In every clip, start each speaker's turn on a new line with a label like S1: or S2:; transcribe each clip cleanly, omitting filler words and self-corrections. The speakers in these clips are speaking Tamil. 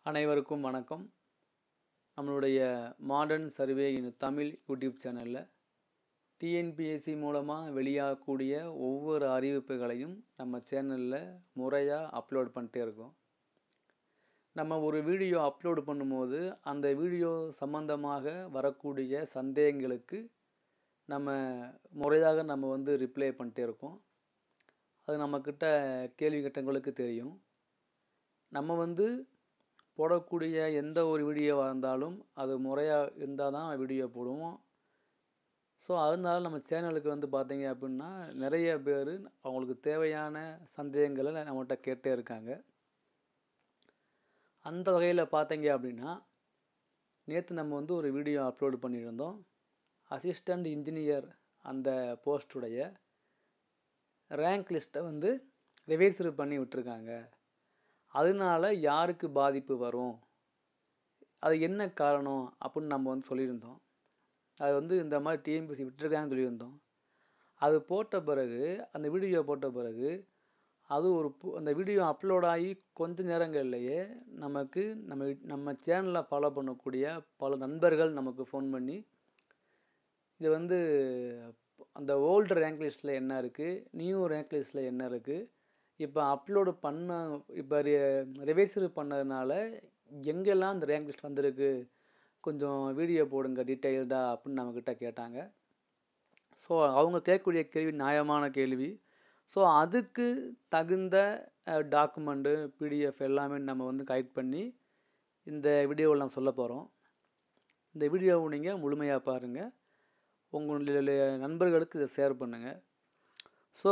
S1: அனைவருக்கும் வணக்கம். நம்மளுடைய மாடர்ன் சர்வே இன் தமிழ் யூடியூப் சேனலில் டிஎன்பிஎஸ்சி மூலமாக வெளியாகக்கூடிய ஒவ்வொரு அறிவிப்புகளையும் நம்ம சேனலில் முறையாக அப்லோட் பண்ணிட்டே இருக்கோம். நம்ம ஒரு வீடியோ அப்லோடு பண்ணும்போது அந்த வீடியோ சம்பந்தமாக வரக்கூடிய சந்தேகங்களுக்கு நம்ம முறையாக நம்ம ரிப்ளை பண்ணிட்டே இருக்கோம். அது நம்மக்கிட்ட கேள்வி கேட்டவங்களுக்கு தெரியும். நம்ம போடக்கூடிய எந்த ஒரு வீடியோவாக இருந்தாலும் அது முறையாக இருந்தால் தான் வீடியோ போடுவோம். ஸோ அதனால நம்ம சேனலுக்கு பார்த்தீங்க அப்படின்னா நிறைய பேர் அவங்களுக்கு தேவையான சந்தேகங்களை நம்மகிட்ட கேட்டே இருக்காங்க. அந்த வகையில் பார்த்தீங்க அப்படின்னா நேற்று நம்ம ஒரு வீடியோ அப்லோடு பண்ணியிருந்தோம். அசிஸ்டண்ட் இன்ஜினியர் அந்த போஸ்டுடைய ரேங்க் லிஸ்ட்டை ரிவைஸ் பண்ணி விட்டுருக்காங்க. அதனால யாருக்கு பாதிப்பு வரும், அது என்ன காரணம் அப்படின்னு நம்ம சொல்லியிருந்தோம். அது இந்த மாதிரி டிஎன்பிஎஸ்சி விட்டுருக்காங்கன்னு சொல்லியிருந்தோம். அது போட்ட பிறகு அந்த வீடியோ போட்ட பிறகு அது அந்த வீடியோ அப்லோட் ஆகி கொஞ்ச நேரங்கள்லையே நம்ம சேனலில் ஃபாலோ பண்ணக்கூடிய பல நண்பர்கள் நமக்கு ஃபோன் பண்ணி இது அந்த ஓல்டு ரேங்க் லிஸ்ட்டில் என்ன இருக்குது, நியூ ரேங்க் லிஸ்ட்டில் என்ன இருக்குது, இப்போ அப்லோடு இப்போ ரிவைஸர் பண்ணதுனால எங்கெல்லாம் அந்த ரேங்க் லிஸ்ட் வந்திருக்கு, கொஞ்சம் வீடியோ போடுங்க டீட்டெயில்டாக அப்படின்னு நம்மக்கிட்ட கேட்டாங்க. ஸோ அவங்க கேட்கக்கூடிய கேள்வி நியாயமான கேள்வி. ஸோ அதுக்கு தகுந்த டாக்குமெண்ட்டு பிடிஎஃப் எல்லாமே நம்ம கலெக்ட் பண்ணி இந்த வீடியோவில் நம்ம சொல்ல போகிறோம். இந்த வீடியோவை நீங்கள் முழுமையாக பாருங்கள், உங்களுடைய நண்பர்களுக்கு இதை ஷேர் பண்ணுங்கள். ஸோ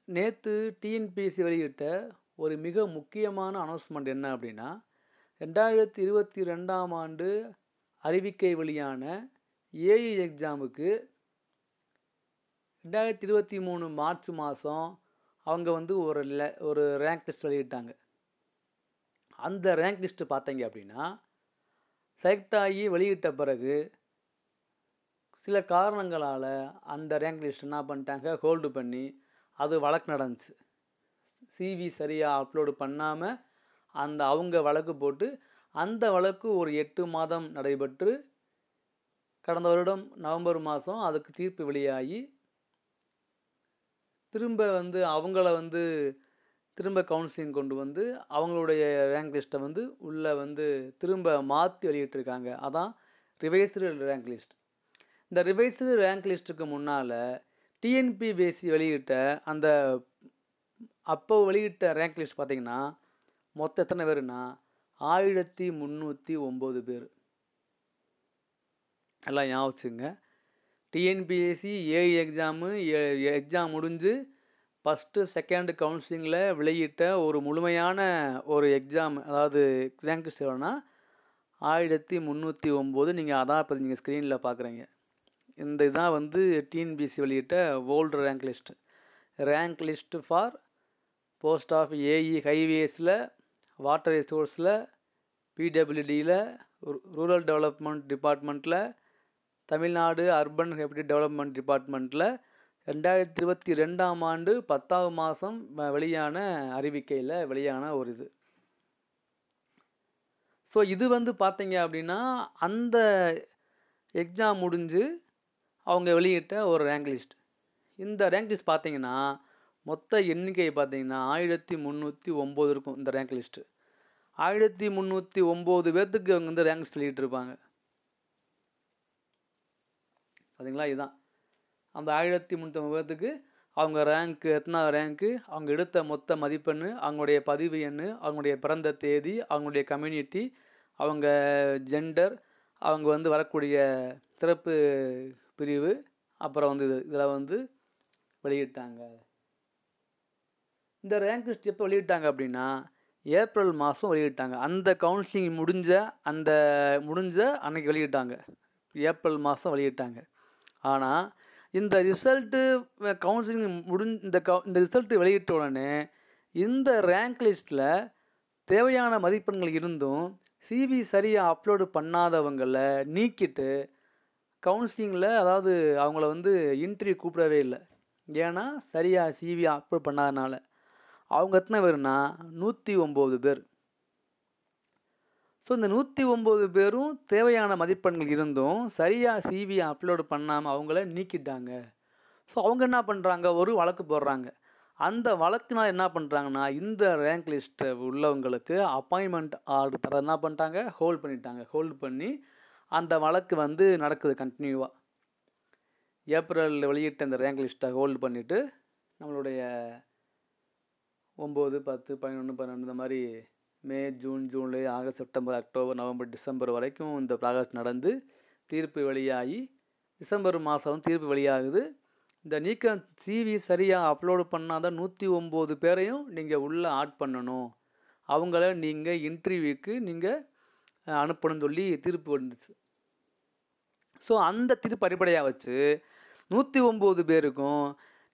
S1: நேற்று டிஎன்பிஎஸ்சி வெளியிட்ட ஒரு மிக முக்கியமான அனௌன்ஸ்மெண்ட் என்ன அப்படின்னா, 2022ஆம் ஆண்டு அறிவிக்கை வெளியான ஏஇ எக்ஸாமுக்கு 2023 மார்ச் மாதம் அவங்க ஒரு ரேங்க் லிஸ்ட் வெளியிட்டாங்க. அந்த ரேங்க் லிஸ்ட்டு பார்த்தீங்க அப்படின்னா செலக்ட் ஆகி வெளியிட்ட பிறகு சில காரணங்களால் அந்த ரேங்க் லிஸ்ட் என்ன பண்ணிட்டாங்க, ஹோல்டு பண்ணி அது வழக்கு நடந்துச்சு. சிவி சரியாக அப்லோடு பண்ணாமல் அவங்க வழக்கு போட்டு அந்த வழக்கு ஒரு 8 மாதம் நடைபெற்று கடந்த வருடம் நவம்பர் மாதம் அதுக்கு தீர்ப்பு வெளியாகி திரும்ப அவங்கள திரும்ப கவுன்சிலிங் கொண்டு அவங்களுடைய ரேங்க் லிஸ்ட்டை உள்ளே திரும்ப மாற்றி வெளியிட்டிருக்காங்க. அதான் ரிவைஸ்டு ரேங்க் லிஸ்ட். இந்த ரிவைஸ்டு ரேங்க் லிஸ்ட்டுக்கு முன்னால் டிஎன்பிஎஸ்சி வெளியிட்ட அப்போ வெளியிட்ட ரேங்க் லிஸ்ட் பார்த்திங்கன்னா மொத்தம் எத்தனை பேருன்னா 1309 பேர். எல்லாம் ஞாபகம் வச்சுங்க. டிஎன்பிஎஸ்சி ஏஇ எக்ஸாம் முடிஞ்சு ஃபஸ்ட்டு செகண்ட் கவுன்சிலிங்கில் வெளியிட்ட ஒரு முழுமையான ஒரு எக்ஸாம், அதாவது ரேங்க் லிஸ்ட் எவ்வளோன்னா 1309. நீங்கள் அதான் இப்போ நீங்கள் ஸ்க்ரீனில் பார்க்குறீங்க. இந்த இதான் டிஎன்பிஎஸ்சி வெளியிட்ட old rank list for post of AE ஹைவேஸில், வாட்டர் ரிசோர்ஸில், பிடபிள்யூடியில், ரூரல் டெவலப்மெண்ட் டிபார்ட்மெண்ட்டில், தமிழ்நாடு அர்பன் ஹெபிலிட்டி டெவலப்மெண்ட் டிபார்ட்மெண்ட்டில் 2022ஆம் ஆண்டு 10ஆம் மாதம் வெளியான அறிவிக்கையில் வெளியான ஒரு இது. ஸோ இது பார்த்தீங்க அப்படின்னா அந்த எக்ஸாம் முடிஞ்சு அவங்க வெளியிட்ட ஒரு ரேங்க் லிஸ்ட். இந்த ரேங்க் லிஸ்ட் பார்த்தீங்கன்னா மொத்த எண்ணிக்கை பார்த்தீங்கன்னா 1309 இருக்கும். இந்த ரேங்க் லிஸ்ட்டு 1309 பேர்த்துக்கு அவங்க ரேங்க் லிஸ்ட் வெளியிட்டிருப்பாங்க. பார்த்தீங்களா? இதுதான் அந்த 1309 பேர்த்துக்கு அவங்க ரேங்க்கு, எத்தனாவது ரேங்க்கு, அவங்க எடுத்த மொத்த மதிப்பெண், அவங்களுடைய பதிவு எண், அவங்களுடைய பிறந்த தேதி, அவங்களுடைய கம்யூனிட்டி, அவங்க ஜெண்டர், அவங்க வரக்கூடிய சிறப்பு பிரிவு, அப்புறம் இதில் வெளியிட்டாங்க. இந்த ரேங்க் லிஸ்ட் எப்போ வெளியிட்டாங்க அப்படின்னா ஏப்ரல் மாதம் வெளியிட்டாங்க. அந்த கவுன்சிலிங் முடிஞ்ச அன்னைக்கு வெளியிட்டாங்க. ஏப்ரல் மாதம் வெளியிட்டாங்க. ஆனால் இந்த ரிசல்ட்டு கவுன்சிலிங் இந்த ரிசல்ட்டு வெளியிட்ட உடனே இந்த ரேங்க் லிஸ்ட்டில் தேவையான மதிப்பெண்கள் இருந்தும் சிவி சரியாக அப்லோடு பண்ணாதவங்களை நீக்கிட்டு கவுன்சிலிங்கில், அதாவது அவங்கள இன்டர்வியூ கூப்பிடவே இல்லை. ஏன்னா சரியாக சிவி அப்லோட் பண்ணாதனால. அவங்க எத்தனை பேர்னா 109 பேர். ஸோ இந்த 109 பேரும் தேவையான மதிப்பெண்கள் இருந்தும் சரியாக சிவி அப்லோடு பண்ணாமல் அவங்கள நீக்கிட்டாங்க. ஸோ அவங்க என்ன பண்ணுறாங்க, ஒரு வழக்கு போடுறாங்க. அந்த வழக்குனால் என்ன பண்ணுறாங்கன்னா, இந்த ரேங்க் லிஸ்ட்டை உள்ளவங்களுக்கு அப்பாயின்மெண்ட் ஆர்டர் தர என்ன பண்ணிட்டாங்க, ஹோல்ட் பண்ணிட்டாங்க. ஹோல்டு பண்ணி அந்த வழக்கு வந்து நடக்குது கண்டினியூவாக. ஏப்ரலில் வெளியிட்ட இந்த ரேங்க் லிஸ்ட்டை ஹோல்டு பண்ணிவிட்டு நம்மளுடைய 9, 10, 11, 12 இந்த மாதிரி May, June, July, August, September, October, November, December வரைக்கும் இந்த ப்ராசஸ் நடந்து தீர்ப்பு வெளியாகி டிசம்பர் மாதம் தீர்ப்பு வெளியாகுது. இந்த நீக்கம் சிவி சரியாக அப்லோடு பண்ணாத 109 பேரையும் நீங்கள் உள்ளே ஆட் பண்ணணும், அவங்கள நீங்கள் இன்டர்வியூக்கு நீங்கள் அனுப்பணும்னு சொல்லி தீர்ப்பு வந்துச்சு. ஸோ அந்த தீர்ப்பு அடிப்படையாக வச்சு 109 பேருக்கும்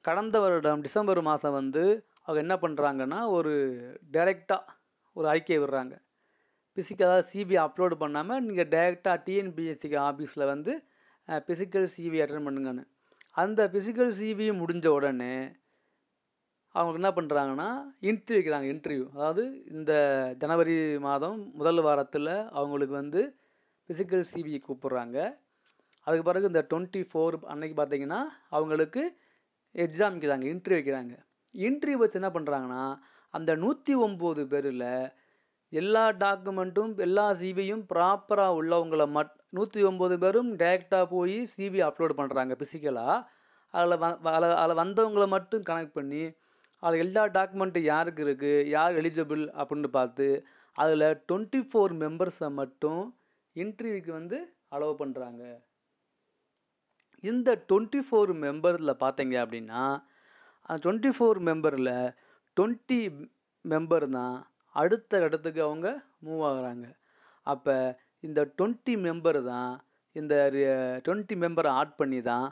S1: கடந்த வருடம் டிசம்பர் மாதம் வந்து அவங்க என்ன பண்ணுறாங்கன்னா, ஒரு டைரெக்டாக ஒரு அறிக்கை விடுறாங்க. அதாவது சிவி அப்லோடு பண்ணாமல் நீங்கள் டைரெக்டாக டிஎன்பிஎஸ்சிக்கு ஆஃபீஸில் வந்து ஃபிசிக்கல் சிவி அட்டென்ட் பண்ணுங்கன்னு. அந்த ஃபிசிக்கல் சிவி முடிஞ்ச உடனே அவங்க என்ன பண்ணுறாங்கன்னா, இன்டர்வியூ வைக்கிறாங்க. இன்டர்வியூ அதாவது இந்த ஜனவரி மாதம் முதல் வாரத்தில் அவங்களுக்கு வந்து ஃபிசிக்கல் சிவி கூப்பிட்றாங்க. அதுக்கு பிறகு இந்த 24 அன்னைக்கு பார்த்தீங்கன்னா அவங்களுக்கு எக்ஸாம் வைக்கிறாங்க, இன்டர்வியூ வைக்கிறாங்க. இன்டர்வியூ வச்சு என்ன பண்ணுறாங்கன்னா, அந்த 109 பேரில் எல்லா டாக்குமெண்ட்டும் எல்லா சிவியும் ப்ராப்பராக உள்ளவங்களை 109 பேரும் டைரெக்டாக போய் சிவி அப்லோடு பண்ணுறாங்க ஃபிசிக்கலாக. அதில் வந்தவங்களை மட்டும் கனெக்ட் பண்ணி அதில் எல்லா டாக்குமெண்ட்டும் யாருக்கு இருக்குது, யார் எலிஜிபிள் அப்படின்னு பார்த்து அதில் 24 மெம்பர்ஸை மட்டும் இன்டர்வியூக்கு வந்து அலோவ் பண்ணுறாங்க. இந்த 24 மெம்பரில் பார்த்தீங்க அப்படின்னா, அந்த 24 மெம்பரில் 20 மெம்பர் தான் அடுத்த இடத்துக்கு அவங்க மூவ் ஆகுறாங்க. அப்போ இந்த 20 மெம்பர் தான் இந்த 20 மெம்பரை ஆட் பண்ணி தான்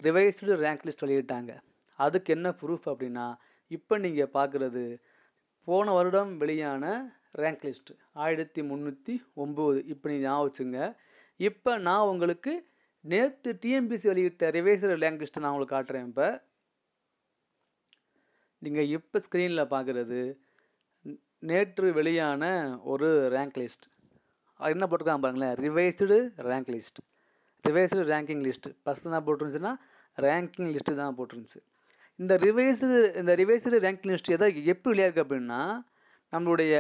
S1: ரிவைஸ்டு ரேங்க் லிஸ்ட் வெளியிட்டாங்க. அதுக்கு என்ன ப்ரூஃப் அப்படின்னா, இப்போ நீங்கள் பார்க்குறது போன வருடம் வெளியான ரேங்க் லிஸ்ட்டு 1309. இப்போ நீங்கள் ஞாபகம் வச்சுங்க. இப்போ நான் உங்களுக்கு நேற்று டிஎன்பிஎஸ்சி வெளியிட்ட ரிவைஸ்டு ரேங்க் லிஸ்ட்டை நான் உங்களுக்கு காட்டுறேன். இப்போ நீங்கள் இப்போ ஸ்க்ரீனில் பார்க்குறது நேற்று வெளியான ஒரு ரேங்க் லிஸ்ட். அது என்ன போட்டிருக்காங்க பாருங்களேன், revised rank list, revised ranking list. First என்ன போட்டிருந்துச்சுன்னா ரேங்கிங் லிஸ்ட்டு தான் போட்டிருந்துச்சு. இந்த ரிவைஸ்டு ரேங்கிங் லிஸ்ட் எப்படி வெளியாயிருக்கு அப்படின்னா, நம்மளுடைய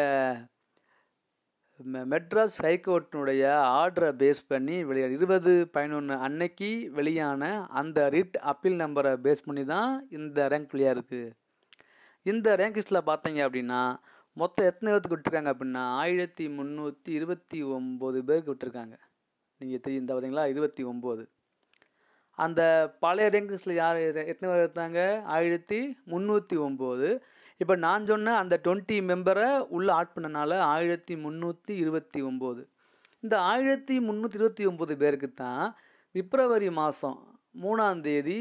S1: மெட்ராஸ் ஹைகோர்ட்டினுடைய ஆர்டரை பேஸ் பண்ணி 20/11 அன்னைக்கு வெளியான அந்த ரிட் அப்பீல் நம்பரை பேஸ் பண்ணி தான் இந்த ரேங்க் வெளியாக இருக்குது. இந்த ரேங்க் லிஸ்ட்டில் பார்த்தீங்க அப்படின்னா மொத்தம் எத்தனை பேருக்கு விட்டுருக்காங்க அப்படின்னா 1329 பேருக்கு விட்டுருக்காங்க. நீங்கள் தெரியும் இந்த பார்த்தீங்களா 29. அந்த பழைய ரேங்க் லிஸ்ட்டில் யார் எத்தனை பேர் எடுத்தாங்க, 1309. இப்போ நான் சொன்ன அந்த 20 மெம்பரை உள்ளே ஆட் பண்ணனால 1329. இந்த 1329 பேருக்கு தான் பிப்ரவரி மாதம் 3ஆம் தேதி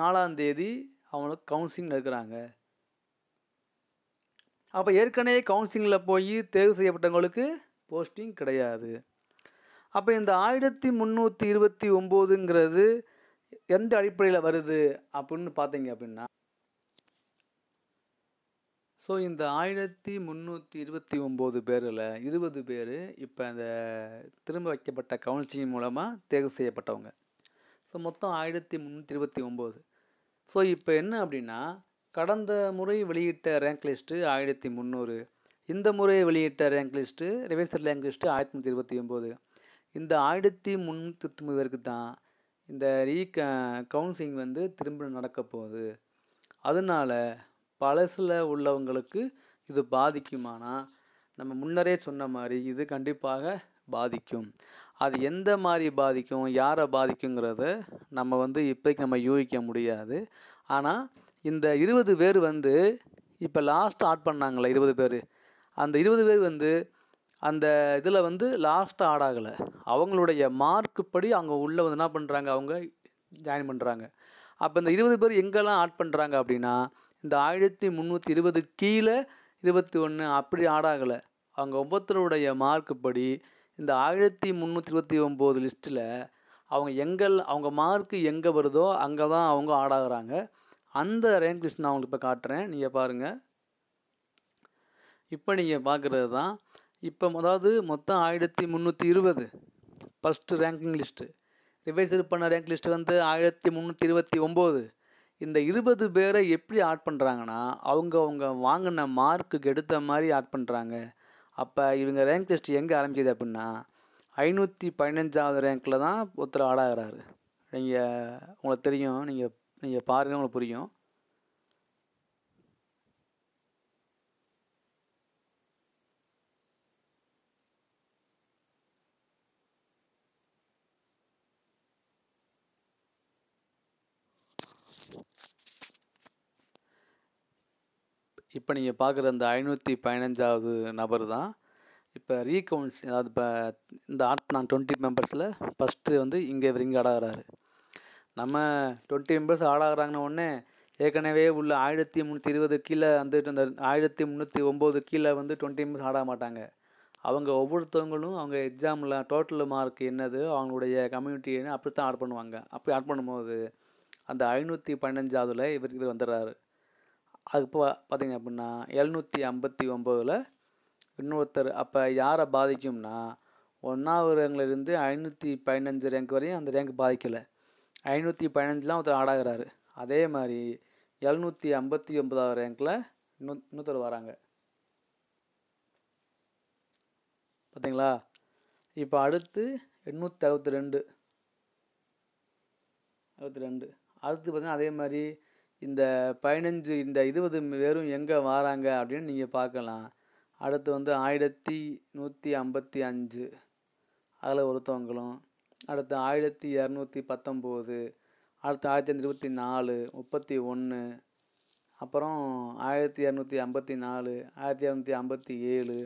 S1: 4ஆம் தேதி அவங்களுக்கு கவுன்சிலிங் எடுக்கிறாங்க. அப்போ ஏற்கனவே கவுன்சிலிங்கில் போய் தேர்வு செய்யப்பட்டவங்களுக்கு போஸ்டிங் கிடையாது. அப்போ இந்த 1329ங்கிறது எந்த அடிப்படையில் வருது அப்படின்னு பார்த்தீங்க அப்படின்னா, ஸோ இந்த 1329 பேரில் 20 பேர் இப்போ அந்த திரும்ப வைக்கப்பட்ட கவுன்சிலிங் மூலமாக தேர்வு செய்யப்பட்டவங்க. ஸோ மொத்தம் 1329. ஸோ இப்போ என்ன அப்படின்னா, கடந்த முறை வெளியிட்ட ரேங்க் லிஸ்ட்டு 1300, இந்த முறை வெளியிட்ட rank list revised rank list 1329. இந்த 1329 பேருக்கு தான் இந்த கவுன்சிலிங் வந்து திரும்ப நடக்க போகுது. அதனால் பழசில் உள்ளவங்களுக்கு இது பாதிக்குமானா, நம்ம முன்னரே சொன்ன மாதிரி இது கண்டிப்பாக பாதிக்கும். அது எந்த மாதிரி பாதிக்கும், யாரை பாதிக்குங்கிறத நம்ம வந்து இப்போதைக்கு நம்ம யூகிக்க முடியாது. ஆனால் இந்த 20 பேர் வந்து இப்போ லாஸ்ட்டு ஆட் பண்ணாங்களே 20 பேர், அந்த 20 பேர் வந்து அந்த இதில் வந்து லாஸ்ட்டாக ஆட் ஆகலை. அவங்களுடைய மார்க்கு படி அவங்க உள்ளே வந்து என்ன பண்ணுறாங்க, அவங்க ஜாயின் பண்ணுறாங்க. அப்போ இந்த 20 பேர் எங்கெல்லாம் ஆட் பண்ணுறாங்க அப்படின்னா, இந்த 1320 கீழே 21 அப்படி ஆட் ஆகலை. அவங்க ஒவ்வொருத்தருடைய மார்க்கு படி இந்த 1329 லிஸ்ட்டில் அவங்க மார்க்கு எங்கே வருதோ அங்கே தான் அவங்க ஆட் ஆகுறாங்க. அந்த ரேங்க் லிஸ்ட் நான் உங்களுக்கு இப்போ காட்டுறேன், நீங்கள் பாருங்கள். இப்போ நீங்கள் பார்க்குறது தான் இப்போ அதாவது மொத்தம் 1320 ஃபஸ்ட்டு ரேங்கிங் லிஸ்ட்டு. ரிவைஸ் பண்ண ரேங்க் லிஸ்ட்டு வந்து 1329. இந்த 20 பேரை எப்படி ஆட் பண்ணுறாங்கன்னா, அவங்க வாங்கின மார்க்குக்கு எடுத்த மாதிரி ஆட் பண்ணுறாங்க. அப்போ இவங்க ரேங்க் லிஸ்ட் எங்கே ஆரம்பிக்குது அப்படின்னா 515வது ரேங்க்கில் தான் ஒருத்தர் ஆடாகிறாரு. உங்களுக்கு தெரியும், நீங்கள் பாருங்கள், உங்களுக்கு புரியும். இப்போ நீங்கள் பார்க்குற அந்த 515வது நபர் தான் இப்போ ரீகவுண்ட்ஸ். அதாவது இப்போ இந்த நான் 20 மெம்பர்ஸில் ஃபஸ்ட்டு வந்து இங்கே ஆடாகிறாரு. நம்ம 20 மெம்பர்ஸ் ஆடாகிறாங்கன்னு உடனே ஏற்கனவே உள்ள 1320 கீழே வந்து அந்த 1309 கீழே வந்து 20 மெம்பர்ஸ் ஆட மாட்டாங்க. அவங்க ஒவ்வொருத்தவங்களும் அவங்க எக்ஸாமில் டோட்டல் மார்க் என்னது, அவங்களுடைய கம்யூனிட்டி என்ன, அப்படி தான் ஆட் பண்ணுவாங்க. அப்படி ஆட் பண்ணும்போது அந்த 515வதுல இவர் வந்துடுறாரு. அது இப்போ பார்த்தீங்க அப்படின்னா 759ல் இன்னொருத்தர். அப்போ யாரை பாதிக்கும்னா 1வது ரேங்க்லேருந்து 515 ரேங்க் வரையும் அந்த ரேங்க் பாதிக்கலை. 515லாம் ஒருத்தர் ஆடாகிறாரு. அதே மாதிரி 759வது ரேங்க்கில் இன்னொருத்தர் வராங்க. பார்த்தீங்களா? இப்போ அடுத்து 862. அடுத்து பார்த்தீங்கன்னா அதே மாதிரி இந்த 15 இந்த 20 பேரும் எங்கே வராங்க அப்படின்னு நீங்கள் பார்க்கலாம். அடுத்து வந்து 1155 அதில் ஒருத்தவங்களும். அடுத்து 1219, அடுத்து 1524, 31, அப்புறம் 1254, 1257, 66,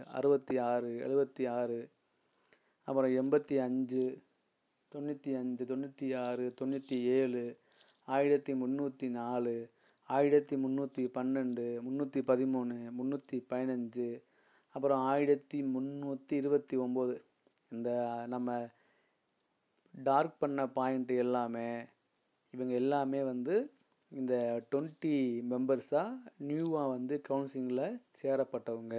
S1: 76, அப்புறம் 85, 95, 96, 97, 1304, 1312, 313, 315, அப்புறம் 1329. இந்த நம்ம டார்க் பண்ண பாயிண்ட் எல்லாமே இவங்க எல்லாமே வந்து இந்த 20 மெம்பர்ஸாக நியூவாக வந்து கவுன்சிலிங்கில் சேரப்பட்டவங்க.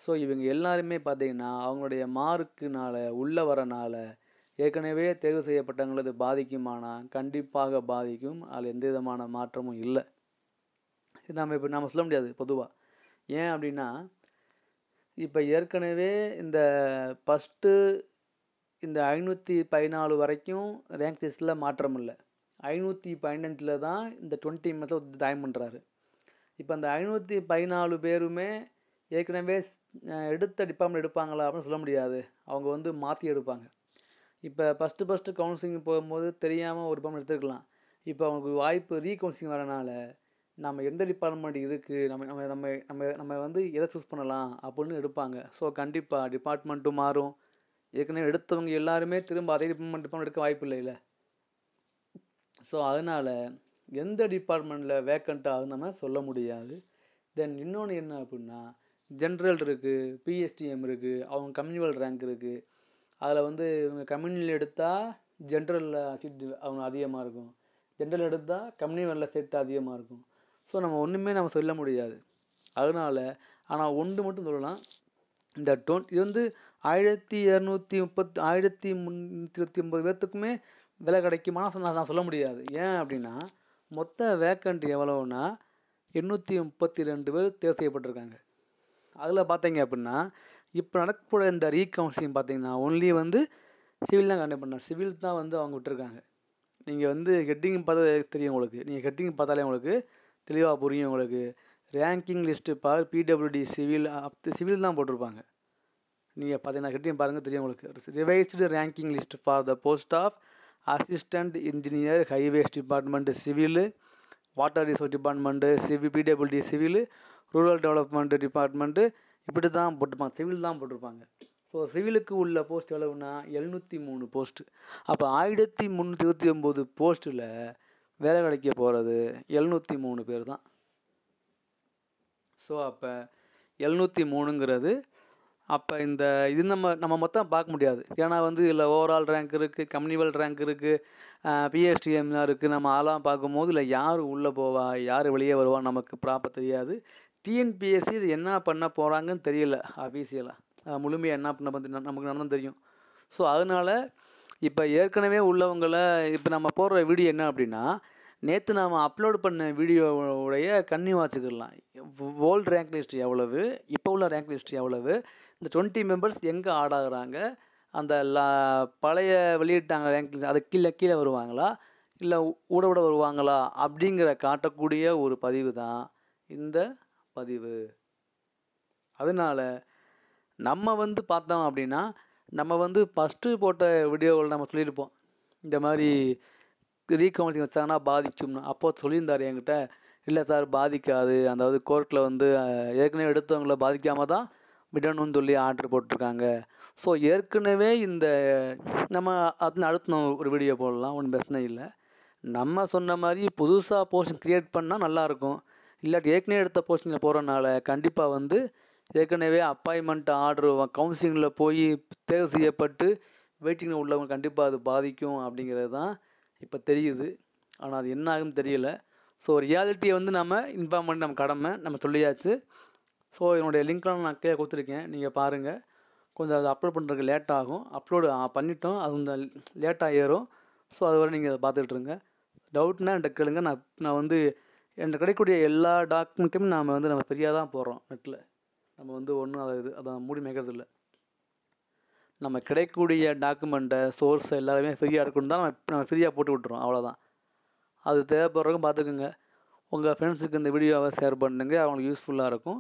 S1: ஸோ இவங்க எல்லாருமே பார்த்திங்கன்னா அவங்களுடைய மார்க்குனால உள்ளே வரனால ஏற்கனவே தேர்வு செய்யப்பட்டவங்களது பாதிக்குமானால் கண்டிப்பாக பாதிக்கும். அதில் எந்த விதமான மாற்றமும் இல்லை. இது நம்ம சொல்ல முடியாது பொதுவாக. ஏன் அப்படின்னா இப்போ ஏற்கனவே இந்த ஃபஸ்ட்டு இந்த 514 வரைக்கும் ரேங்க் லிஸ்ட்டில் மாற்றம் இல்லை. 515 தான் இந்த 20 மெம்பர்ஸை ஜாயின் பண்ணுறாரு. இப்போ அந்த 514 பேருமே ஏற்கனவே எடுத்த டிபார்ட்மெண்ட் எடுப்பாங்களா அப்படின்னு சொல்ல முடியாது. அவங்க வந்து மாற்றி எடுப்பாங்க. இப்போ ஃபஸ்ட்டு கவுன்சிலிங் போகும்போது தெரியாமல் ஒரு டிபார்ட்மெண்ட் எடுத்துருக்கலாம். இப்போ அவங்களுக்கு வாய்ப்பு ரீகவுன்சிலிங் வரனால நம்ம எந்த டிபார்ட்மெண்ட் இருக்குது, நம்ம வந்து எதை சூஸ் பண்ணலாம் அப்படின்னு எடுப்பாங்க. ஸோ கண்டிப்பாக டிபார்ட்மெண்ட்டும் மாறும். ஏற்கனவே எடுத்தவங்க எல்லாருமே திரும்ப அதே டிபார்ட்மெண்ட் எடுக்க வாய்ப்பு இல்லைல்ல. ஸோ அதனால் எந்த டிபார்ட்மெண்ட்டில் வேக்கண்ட்டாக ஆகுதுன்னு நம்ம சொல்ல முடியாது. தென் இன்னொன்று என்ன அப்படின்னா ஜென்ரல் இருக்குது, பிஎஸ்டிஎம் இருக்குது, அவங்க கம்யூனல் ரேங்க் இருக்குது. அதில் வந்து இவங்க கம்யூனல் எடுத்தால் ஜென்ரலில் சீட்டு அவங்க அதிகமாக இருக்கும், ஜென்ரல் எடுத்தால் கம்யூனலில் சீட்டு அதிகமாக இருக்கும். ஸோ நம்ம ஒன்றுமே நம்ம சொல்ல முடியாது. அதனால் ஆனால் ஒன்று மட்டும் சொல்லலாம், இந்த இது வந்து 1329 பேர்த்துக்குமே விலை கிடைக்குமானா நான் சொல்ல முடியாது. ஏன் அப்படின்னா மொத்த வேக்கண்ட் எவ்வளோன்னா 832 பேர் தேர்வு செய்யப்பட்டிருக்காங்க. அதில் பார்த்தீங்க அப்படின்னா இப்போ நடக்கக்கூடிய இந்த ரீகவுன்சிலிங் பார்த்தீங்கன்னா ஒன்லி வந்து சிவில் தான் கண்டக்ட் பண்ணாங்க. சிவில் தான் வந்து அவங்க விட்டுருக்காங்க. நீங்கள் வந்து ஹெட்டிங் பார்த்தா தெரியும் உங்களுக்கு. நீங்கள் ஹெட்டிங் பார்த்தாலே உங்களுக்கு தெளிவாக புரியும். உங்களுக்கு ரேங்கிங் லிஸ்ட்டு பிடபிள்யூடி சிவில் தான் போட்டிருப்பாங்க. நீங்கள் பார்த்தீங்கன்னா ஹெட்டிங் பாருங்கள் தெரியும் உங்களுக்கு. Revised ranking list for the post of assistant engineer, highways department civil, water resource department civil, PWD civil, rural development department, இப்படி தான் போட்டிருப்பாங்க. சிவில் தான் போட்டிருப்பாங்க. ஸோ சிவிலுக்கு உள்ள போஸ்ட் எவ்வளவுன்னா 703 போஸ்ட்டு. அப்போ 1329 போஸ்ட்டில் வேலை கிடைக்க போகிறது 703 பேர் தான். ஸோ அப்போ 703ங்கிறது அப்போ இந்த இது நம்ம மொத்தம் பார்க்க முடியாது. ஏன்னா வந்து இதில் ஓவரால் ரேங்க் இருக்குது, கம்யூனல் ரேங்க் இருக்குது, பிஎஸ்டிஎம்லாம் இருக்குது. நம்ம ஆளாக பார்க்கும்போது இல்லை யார் உள்ளே போவா யார் வெளியே வருவா நமக்கு ப்ராப்பர் தெரியாது. டிஎன்பிஎஸ்சி இது என்ன பண்ண போகிறாங்கன்னு தெரியல அஃபீஷியலாக. முழுமையாக என்ன பண்ண பற்றி நமக்கு நடந்தால் தெரியும். ஸோ அதனால் இப்போ ஏற்கனவே உள்ளவங்களை இப்போ நம்ம போடுற வீடியோ என்ன அப்படின்னா, நேற்று நாம் அப்லோடு பண்ண வீடியோவுடைய கன்னியூ வேர்ல்டு ரேங்க் லிஸ்ட் எவ்வளவு, இப்போ உள்ள ரேங்க் லிஸ்ட் எவ்வளவு, இந்த 20 மெம்பர்ஸ் எங்கே ஆடாகிறாங்க, அந்த பழைய வெளியிட்டாங்க ரேங்க் லிஸ்ட் அது கீழே வருவாங்களா இல்லை ஊட வருவாங்களா அப்படிங்கிற காட்டக்கூடிய ஒரு பதிவு தான் இந்த பதிவு. அதனால் நம்ம பார்த்தோம் அப்படின்னா, நம்ம ஃபஸ்ட்டு போட்ட வீடியோவில் நம்ம சொல்லியிருப்போம் இந்த மாதிரி ரீகவுன்சிலிங் வச்சாங்கன்னா பாதிக்கும்னு. அப்போது சொல்லியிருந்தார் என்கிட்ட, இல்லை சார் பாதிக்காது, அதாவது கோர்ட்டில் ஏற்கனவே எடுத்தவங்கள பாதிக்காமல் தான் விடணும்னு சொல்லி ஆர்டர் போட்டிருக்காங்க. ஸோ ஏற்கனவே இந்த நம்ம அடுத்து ஒரு வீடியோ போடலாம், ஒன்றும் பிரச்சனை இல்லை. நம்ம சொன்ன மாதிரி புதுசாக போஸ்டிங் க்ரியேட் பண்ணால் நல்லாயிருக்கும். இல்லாட்டி ஏற்கனவே எடுத்த போஸ்டிங்கில் போகிறனால கண்டிப்பாக ஏற்கனவே அப்பாயின்மெண்ட் ஆர்டர் கவுன்சிலிங்கில் போய் தேர்வு செய்யப்பட்டு வெயிட்டிங்கில் உள்ளவங்க கண்டிப்பாக அது பாதிக்கும் அப்படிங்கிறது தான் இப்போ தெரியுது. ஆனால் அது என்ன ஆகுன்னு தெரியல. ஸோ ரியாலிட்டியை நம்ம இன்ஃபார்ம் பண்ணி நம்ம கடமை நம்ம சொல்லியாச்சு. ஸோ என்னுடைய லிங்க்லாம் நான் கீழே கொடுத்துருக்கேன், நீங்கள் பாருங்கள். கொஞ்சம் அதை அப்லோட் பண்ணுறதுக்கு லேட் ஆகும். அப்லோடு பண்ணிட்டோம், அது கொஞ்சம் லேட்டாக ஏறும். ஸோ அது வரை நீங்கள் அதை பார்த்துட்ருங்க. டவுட்னா என்கிட்ட கேளுங்க. நான் என்கிட்ட கிடைக்கக்கூடிய எல்லா டாக்குமெண்ட்டையும் நம்ம ஃப்ரீயாக தான் போடுறோம் நெட்டில். நம்ம ஒன்றும் அதை மூடி மேய்க்கிறது இல்லை. நம்ம கிடைக்கக்கூடிய டாக்குமெண்ட்டை சோர்ஸ் எல்லாருமே ஃப்ரீயாக இருக்குன்னு தான் நம்ம ஃப்ரீயாக போட்டு விட்டுறோம், அவ்வளோதான். அது தேவைப்படுறவங்க பார்த்துக்குங்க. உங்கள் ஃப்ரெண்ட்ஸுக்கு இந்த வீடியோவை ஷேர் பண்ணுங்க, அவங்களுக்கு யூஸ்ஃபுல்லாக இருக்கும்.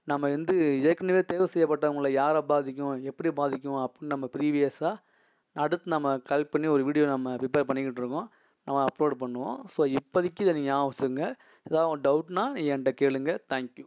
S1: நம்ம ஏற்கனவே தேர்வு செய்யப்பட்டவங்களை யாரை பாதிக்கும், எப்படி பாதிக்கும் அப்படின்னு நம்ம ப்ரீவியஸாக அடுத்து நம்ம கால் பண்ணி ஒரு வீடியோ நம்ம ப்ரிப்பேர் பண்ணிக்கிட்டு இருக்கோம், நம்ம அப்லோட் பண்ணுவோம். ஸோ இப்போதைக்கு இதை நீங்கள் ஞாபகம் வச்சுங்க. ஏதாவது டவுட்னா என்கிட்ட கேளுங்க. தேங்க்யூ.